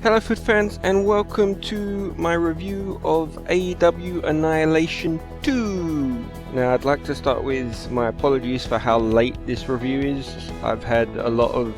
Hello foot fans and welcome to my review of AEW Annihilation 2. Now I'd like to start with my apologies for how late this review is. I've had a lot of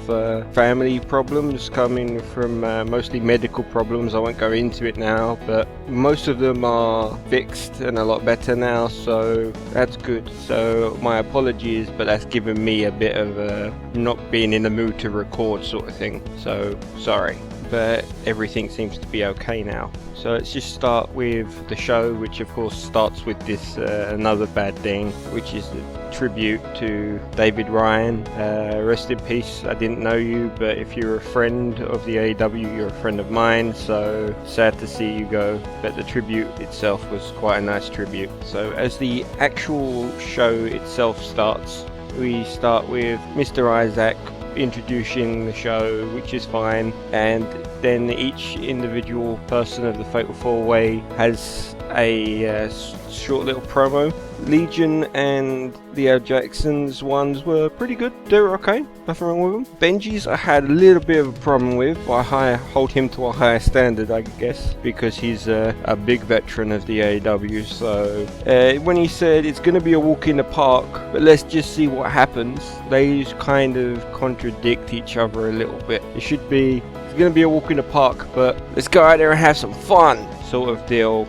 family problems coming from mostly medical problems. I won't go into it now, but most of them are fixed and a lot better now, so that's good. So my apologies, but that's given me a bit of not being in the mood to record sort of thing, so sorry. But everything seems to be okay now. So let's just start with the show, which of course starts with this another bad thing, which is the tribute to David Ryan. Rest in peace, I didn't know you, but if you're a friend of the AEW, you're a friend of mine, so sad to see you go. But the tribute itself was quite a nice tribute. So as the actual show itself starts, we start with Mr. Isaac introducing the show, which is fine, and then each individual person of the Fatal 4-Way has a short little promo. Legion and Leo Jackson's ones were pretty good. They were okay, nothing wrong with them. Benji's I had a little bit of a problem with, but I hold him to a higher standard, I guess, because he's a big veteran of the AEW. So when he said it's going to be a walk in the park, but let's just see what happens, they kind of contradict each other a little bit. It should be, it's going to be a walk in the park, but let's go out there and have some fun sort of deal.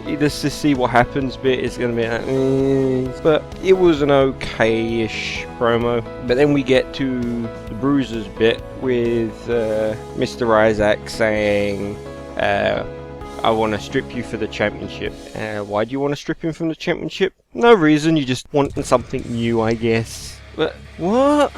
Just to see what happens bit is going to be like, but it was an okay-ish promo. But then we get to the Bruisers bit with Mr. Isaac saying, I want to strip you for the championship. Why do you want to strip him from the championship? No reason, you just want something new, I guess. But what?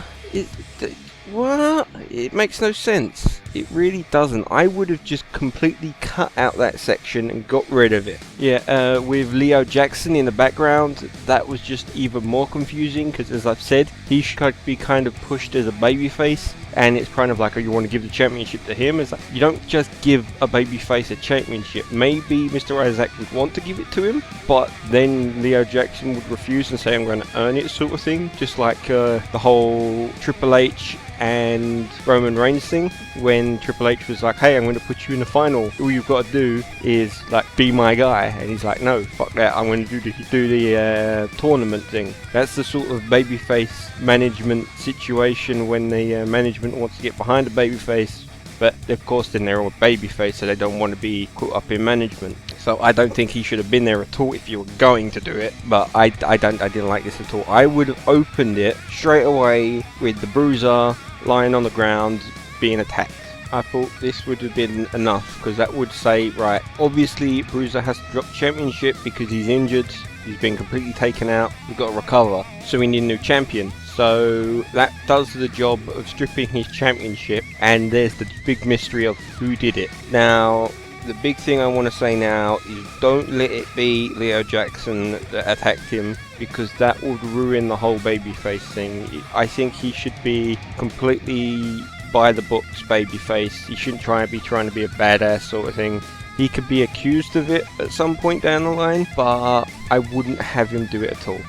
What? It makes no sense. It really doesn't. I would have just completely cut out that section and got rid of it. Yeah, with Leo Jackson in the background, that was just even more confusing, because as I've said, he should be kind of pushed as a babyface, and it's kind of like, oh, you want to give the championship to him? It's like, you don't just give a babyface a championship. Maybe Mr. Isaac would want to give it to him, but then Leo Jackson would refuse and say, I'm going to earn it sort of thing, just like the whole Triple H and Roman Reigns thing, when Triple H was like, hey, I'm going to put you in the final, all you've got to do is like be my guy, and he's like, no, fuck that, I'm going to do the tournament thing. That's the sort of babyface management situation when the management wants to get behind a babyface, but of course then they're all babyface, so they don't want to be caught up in management. So I don't think he should have been there at all if you were going to do it, but I didn't like this at all. I would have opened it straight away with the Bruiser lying on the ground being attacked. I thought this would have been enough, because that would say, right, obviously Bruiser has to drop the championship because he's injured, he's been completely taken out, we've got to recover, so we need a new champion. So that does the job of stripping his championship, and there's the big mystery of who did it. Now, the big thing I want to say now is don't let it be Leo Jackson that attacked him, because that would ruin the whole babyface thing. I think he should be completely by the books babyface. He shouldn't trying to be a badass sort of thing. He could be accused of it at some point down the line, but I wouldn't have him do it at all.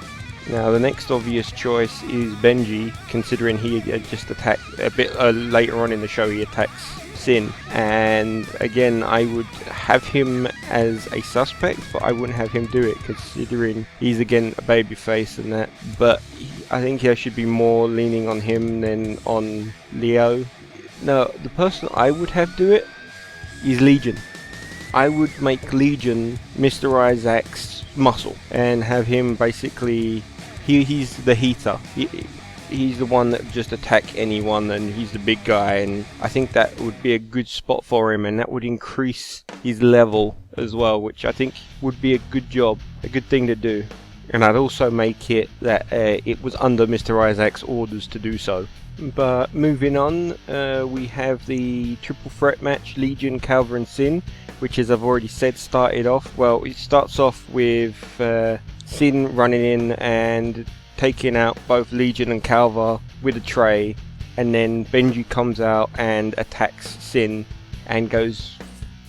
Now the next obvious choice is Benji, considering he had just attacked a bit later on in the show. He attacks Sin, and again I would have him as a suspect, but I wouldn't have him do it, considering he's again a babyface and that. But I think I should be more leaning on him than on Leo. No, the person I would have do it is Legion. I would make Legion Mr. Isaac's muscle and have him basically, he's the heater. He's the one that would just attack anyone, and he's the big guy, and I think that would be a good spot for him, and that would increase his level as well, which I think would be a good job, a good thing to do. And I'd also make it that it was under Mr. Isaac's orders to do so. But moving on, we have the triple threat match, Legion, Calvin and Sin, which, as I've already said, started off, well, it starts off with Sin running in and taking out both Legion and Calva with a tray, and then Benji comes out and attacks Sin and goes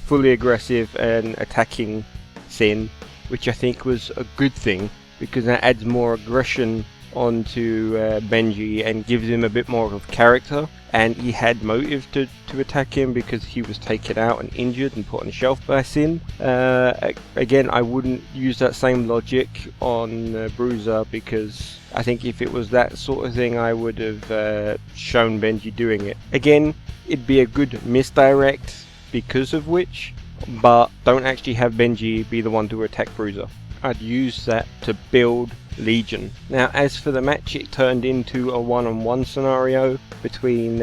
fully aggressive and attacking Sin, which I think was a good thing, because that adds more aggression onto Benji and gives him a bit more of character, and he had motive to attack him because he was taken out and injured and put on the shelf by Sin. Again, I wouldn't use that same logic on Bruiser, because I think if it was that sort of thing, I would have shown Benji doing it. Again, it'd be a good misdirect because of which, but don't actually have Benji be the one to attack Bruiser. I'd use that to build Legion. Now, as for the match, it turned into a one-on-one scenario between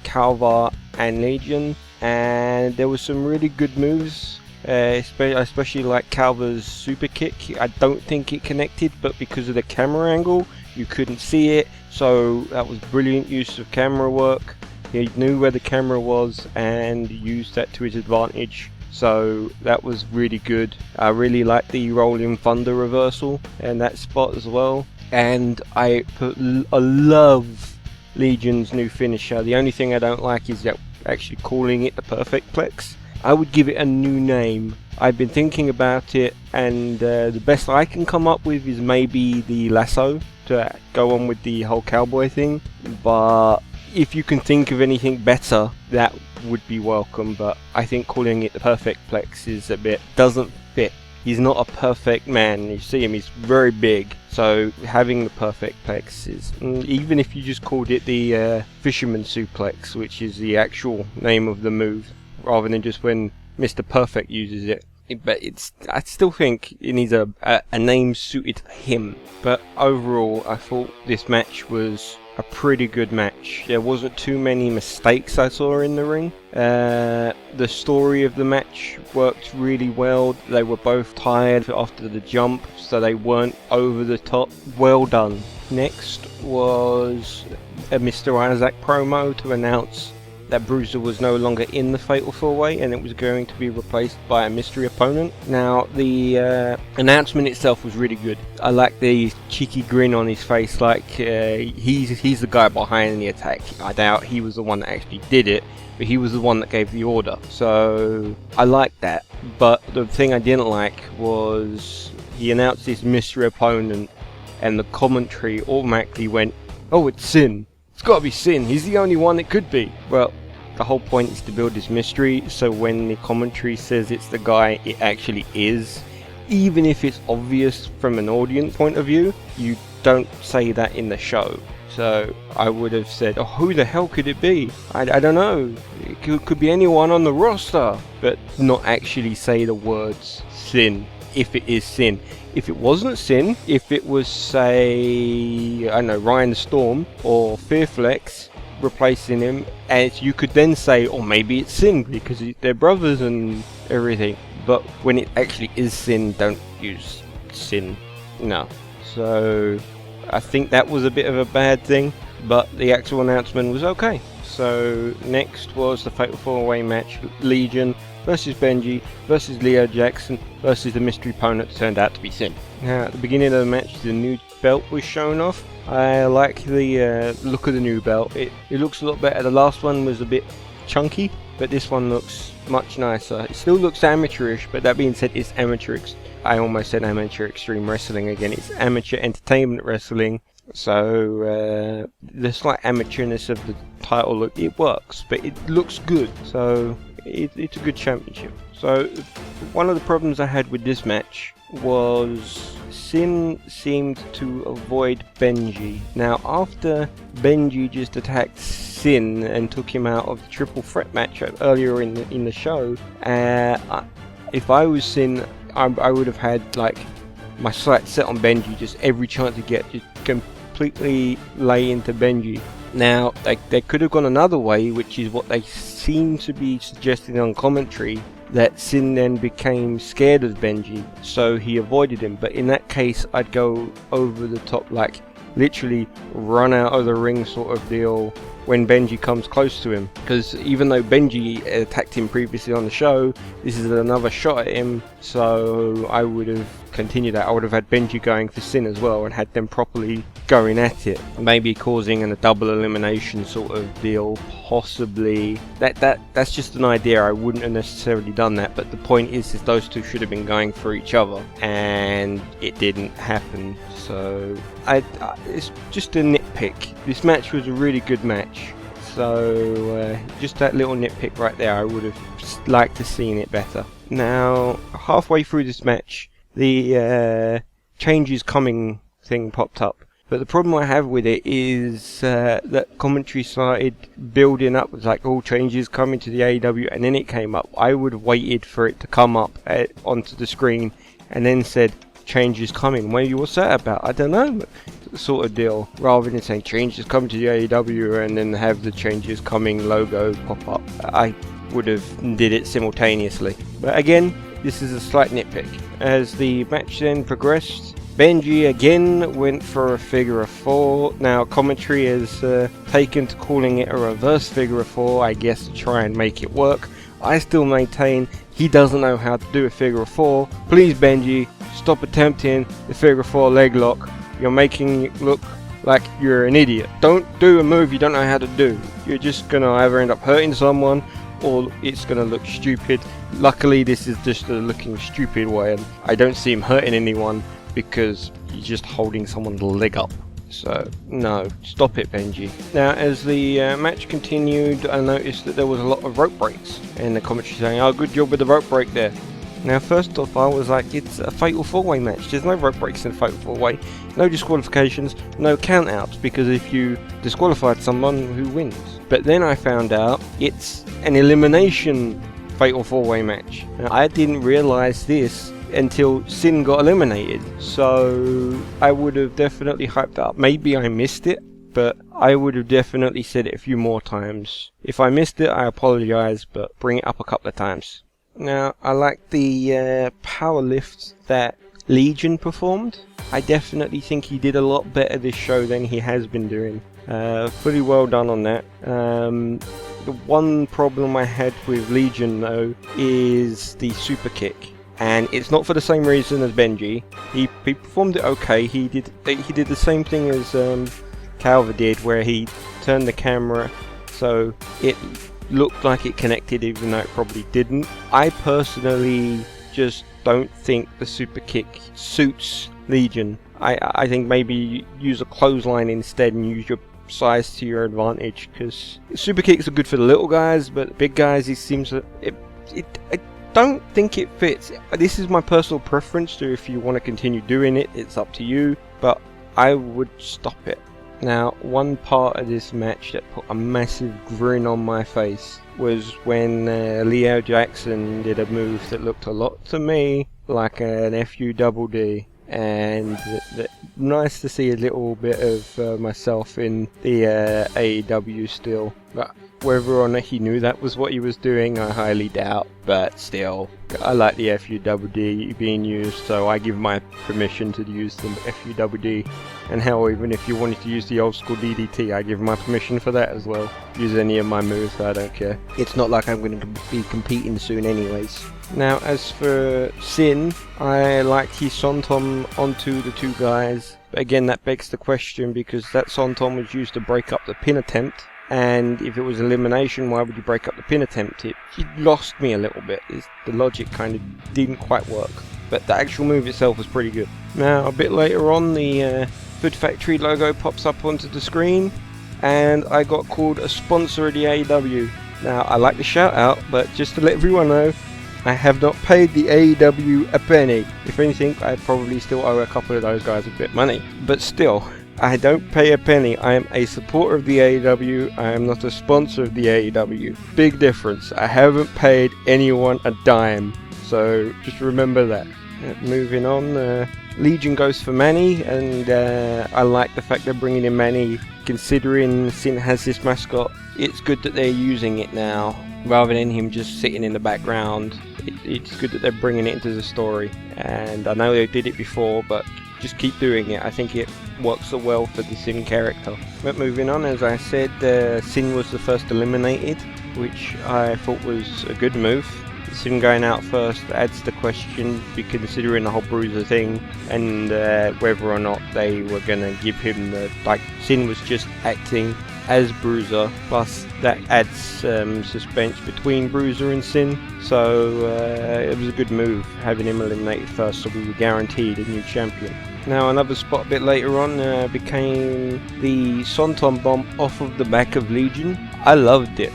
Calvar and Legion, and there was some really good moves. I especially like Calvar's super kick. I don't think it connected, but because of the camera angle, you couldn't see it, so that was brilliant use of camera work. He knew where the camera was and used that to his advantage. So that was really good. I really like the Rolling Thunder reversal in that spot as well. And I love Legion's new finisher. The only thing I don't like is that actually calling it the Perfect Plex. I would give it a new name. I've been thinking about it, and the best I can come up with is maybe the Lasso to go on with the whole cowboy thing. But if you can think of anything better, that would be welcome. But I think calling it the Perfect Plex is doesn't fit. He's not a perfect man. You see him, he's very big. So having the Perfect Plex is, even if you just called it the Fisherman Suplex, which is the actual name of the move, rather than just when Mr. Perfect uses it. But I still think it needs a name suited to him. But overall, I thought this match was a pretty good match. There wasn't too many mistakes I saw in the ring. The story of the match worked really well. They were both tired after the jump, so they weren't over the top. Well done. Next was a Mr. Isaac promo to announce that Bruiser was no longer in the Fatal 4-Way and it was going to be replaced by a mystery opponent. Now, the announcement itself was really good. I like the cheeky grin on his face, like he's the guy behind the attack. I doubt he was the one that actually did it, but he was the one that gave the order. So I like that. But the thing I didn't like was he announced this mystery opponent and the commentary automatically went, "Oh, it's Sin. It's got to be Sin. He's the only one it could be." Well, the whole point is to build this mystery, so when the commentary says it's the guy, it actually is. Even if it's obvious from an audience point of view, you don't say that in the show. So I would have said, "Oh, who the hell could it be? I don't know. It could be anyone on the roster," but not actually say the words Sin, if it is Sin. If it wasn't Sin, if it was, say, I don't know, Ryan the Storm or Fearflex replacing him, and you could then say, "Oh, maybe it's Sin because they're brothers and everything." But when it actually is Sin, don't use Sin. No. So I think that was a bit of a bad thing, but the actual announcement was okay. So next was the Fatal 4-Way match, Legion versus Benji versus Leo Jackson versus the mystery opponent that turned out to be Sin. Now, at the beginning of the match, the new belt was shown off. I like the look of the new belt. It looks a lot better. The last one was a bit chunky, but this one looks much nicer. It still looks amateurish, but that being said, it's amateur. I almost said amateur extreme wrestling again. It's amateur entertainment wrestling. So the slight amateurness of the title look, it works, but it looks good. So it's a good championship. So one of the problems I had with this match was Sin seemed to avoid Benji. Now, after Benji just attacked Sin and took him out of the triple threat match earlier in the show, if I was Sin, I would have had like my sights set on Benji, just every chance to get, just completely lay into Benji. Now, they could have gone another way, which is what they seem to be suggesting on commentary, that Sin then became scared of Benji, so he avoided him. But in that case, I'd go over the top, like literally run out of the ring sort of deal when Benji comes close to him. Because even though Benji attacked him previously on the show, this is another shot at him, so I would have continue that, I would have had Benji going for Sin as well and had them properly going at it, maybe causing a double elimination sort of deal, possibly. That's just an idea. I wouldn't have necessarily done that, but the point is those two should have been going for each other, and it didn't happen. So it's just a nitpick. This match was a really good match, so just that little nitpick right there, I would have liked to seen it better. Now, halfway through this match, the changes coming thing popped up. But the problem I have with it is that commentary started building up with like all changes coming to the AEW, and then it came up. I would have waited for it to come up onto the screen and then said changes coming. Maybe what's that about? I don't know, sort of deal. Rather than saying changes coming to the AEW and then have the changes coming logo pop up. I would have did it simultaneously. But again, this is a slight nitpick. As the match then progressed, Benji again went for a figure of four. Now commentary has taken to calling it a reverse figure of four, I guess, to try and make it work. I still maintain he doesn't know how to do a figure of four. Please Benji, stop attempting the figure of four leg lock. You're making it look like you're an idiot. Don't do a move you don't know how to do. You're just gonna either end up hurting someone or it's gonna look stupid. Luckily this is just a looking stupid way, and I don't see him hurting anyone because you're just holding someone's leg up. So no, stop it Benji. Now as the match continued, I noticed that there was a lot of rope breaks, and the commentary saying, oh, good job with the rope break there. Now first off, I was like, it's a fatal 4-way match. There's no rope breaks in a fatal 4-way, no disqualifications, no count outs, because if you disqualified someone, who wins? But then I found out it's an elimination fatal 4-way match. Now, I didn't realise this until Sin got eliminated, so I would have definitely hyped up. Maybe I missed it, but I would have definitely said it a few more times. If I missed it, I apologise, but bring it up a couple of times. Now, I like the power lift that Legion performed. I definitely think he did a lot better this show than he has been doing. Pretty well done on that. The one problem I had with Legion though is the super kick, and it's not for the same reason as Benji. He performed it okay. He did the same thing as Calver did, where he turned the camera so it looked like it connected even though it probably didn't. I personally just don't think the super kick suits Legion. I think maybe use a clothesline instead and use your size to your advantage, because super kicks are good for the little guys, but the big guys, it seems that I don't think it fits. This is my personal preference, so if you want to continue doing it, it's up to you, but I would stop it. Now, one part of this match that put a massive grin on my face was when Leo Jackson did a move that looked a lot to me like an FUDD, and nice to see a little bit of myself in the AEW still. But whether or not he knew that was what he was doing, I highly doubt, but still, I like the FUDD being used, so I give my permission to use the FUDD. And hell, even if you wanted to use the old school DDT, I give my permission for that as well. Use any of my moves, I don't care. It's not like I'm going to be competing soon anyways. Now, as for Sin, I liked his Sontom onto the two guys. But again, that begs the question, because that Sontom was used to break up the pin attempt. And if it was elimination, why would you break up the pin attempt? It lost me a little bit. The logic kind of didn't quite work. But the actual move itself was pretty good. Now, a bit later on, the Food Factory logo pops up onto the screen, and I got called a sponsor of the AEW. Now, I like the shout out, but just to let everyone know, I have not paid the AEW a penny. If anything, I probably still owe a couple of those guys a bit of money. But still, I don't pay a penny. I am a supporter of the AEW. I am not a sponsor of the AEW. Big difference. I haven't paid anyone a dime. So just remember that. Moving on, Legion goes for Manny, and I like the fact they're bringing in Manny. Considering Sin has this mascot, it's good that they're using it now, rather than him just sitting in the background. It's good that they're bringing it into the story, and I know they did it before, but just keep doing it. I think it works so well for the Sin character. But moving on, as I said, Sin was the first eliminated, which I thought was a good move. Sin going out first adds the question, considering the whole Bruiser thing, and whether or not they were going to give him the, like, Sin was just acting as Bruiser, plus that adds suspense between Bruiser and Sin, so it was a good move having him eliminated first, so we were guaranteed a new champion. Now another spot a bit later on became the Swanton Bomb off of the back of Legion. I loved it.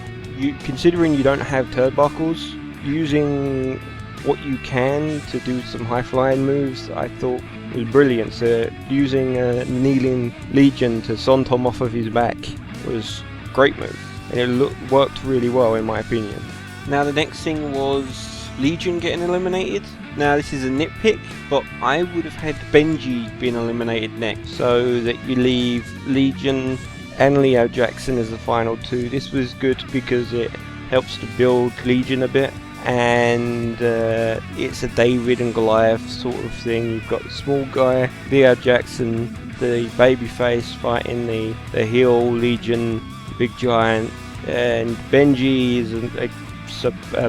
Considering you don't have turnbuckles, using what you can to do some high flying moves, I thought was brilliant. So using kneeling Legion to Swanton off of his back was a great move, and it worked really well in my opinion. Now the next thing was Legion getting eliminated. Now this is a nitpick, but I would have had Benji being eliminated next, so that you leave Legion and Leo Jackson as the final two. This was good because it helps to build Legion a bit, and it's a David and Goliath sort of thing. You've got the small guy, Leo Jackson, the babyface, fighting the heel Legion, big giant, and Benji is a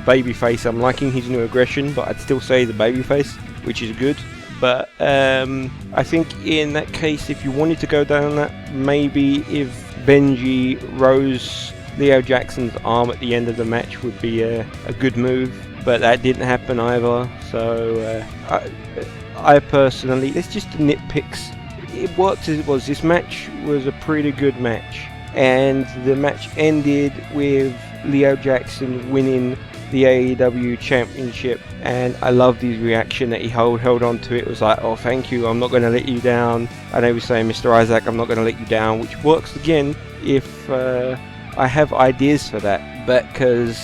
babyface. I'm liking his new aggression, but I'd still say he's a babyface, which is good. But I think in that case, if you wanted to go down that, maybe if Benji rose Leo Jackson's arm at the end of the match would be a good move, but that didn't happen either. So I personally, it's just the nitpicks. It worked as it was. This match was a pretty good match, and the match ended with Leo Jackson winning the AEW Championship, and I loved his reaction that he held on to it. It was like, oh, thank you, I'm not going to let you down. I know he was saying, Mr. Isaac, I'm not going to let you down, which works again if I have ideas for that. But because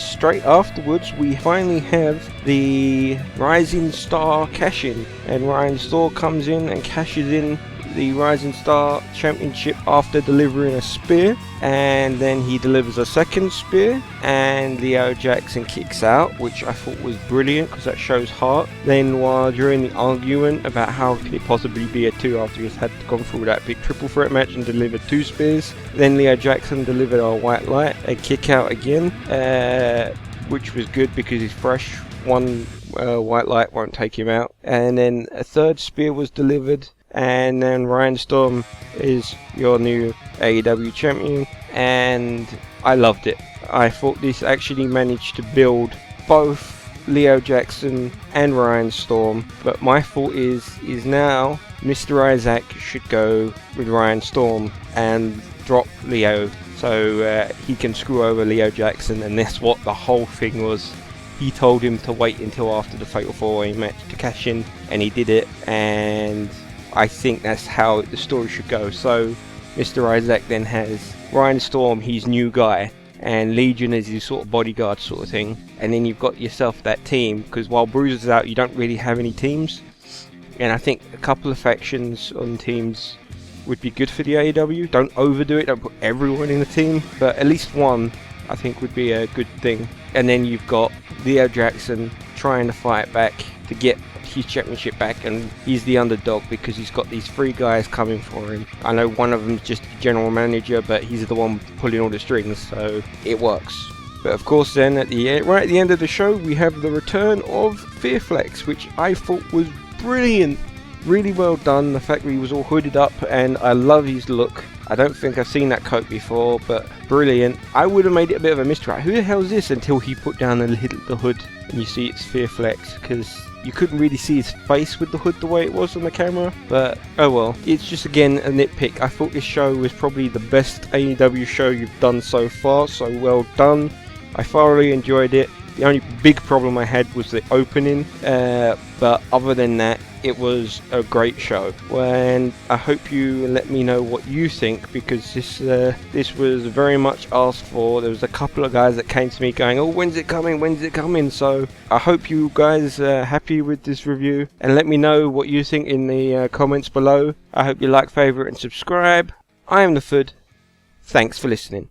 straight afterwards we finally have the Rising Star cash-in, and Ryan Storr comes in and cashes in the Rising Star Championship after delivering a spear, and then he delivers a second spear, and Leo Jackson kicks out, which I thought was brilliant because that shows heart. Then while during the argument about how could it possibly be a 2 after he's had gone through that big triple threat match and delivered 2 spears, then Leo Jackson delivered a white light, a kick out again, which was good because he's fresh. One white light won't take him out, and then a third spear was delivered. And then Ryan Storm is your new AEW champion, and I loved it. I thought this actually managed to build both Leo Jackson and Ryan Storm, but my thought is now Mr. Isaac should go with Ryan Storm and drop Leo so he can screw over Leo Jackson, and that's what the whole thing was. He told him to wait until after the Fatal 4-Way match to cash in, and he did it, and I think that's how the story should go. So Mr. Isaac then has Ryan Storm, his new guy, and Legion is his sort of bodyguard sort of thing, and then you've got yourself that team, because while Bruiser's out you don't really have any teams, and I think a couple of factions on teams would be good for the AEW. Don't overdo it, don't put everyone in the team, but at least one I think would be a good thing. And then you've got Leo Jackson trying to fight back to get his championship back, and he's the underdog because he's got these 3 guys coming for him. I know one of them's just the general manager, but he's the one pulling all the strings, so it works. But of course then right at the end of the show we have the return of Fearflex, which I thought was brilliant. Really well done, the fact that he was all hooded up, and I love his look. I don't think I've seen that coat before, but brilliant. I would have made it a bit of a mystery. Who the hell is this? Until he put down the hood and you see it's Fearflex, because you couldn't really see his face with the hood the way it was on the camera, but oh well. It's just again a nitpick. I thought this show was probably the best AEW show you've done so far, so well done. I thoroughly enjoyed it. The only big problem I had was the opening, but other than that, it was a great show. And I hope you let me know what you think, because this was very much asked for. There was a couple of guys that came to me going, oh, when's it coming? So I hope you guys are happy with this review, and let me know what you think in the comments below. I hope you like, favourite and subscribe. I am the Food. Thanks for listening.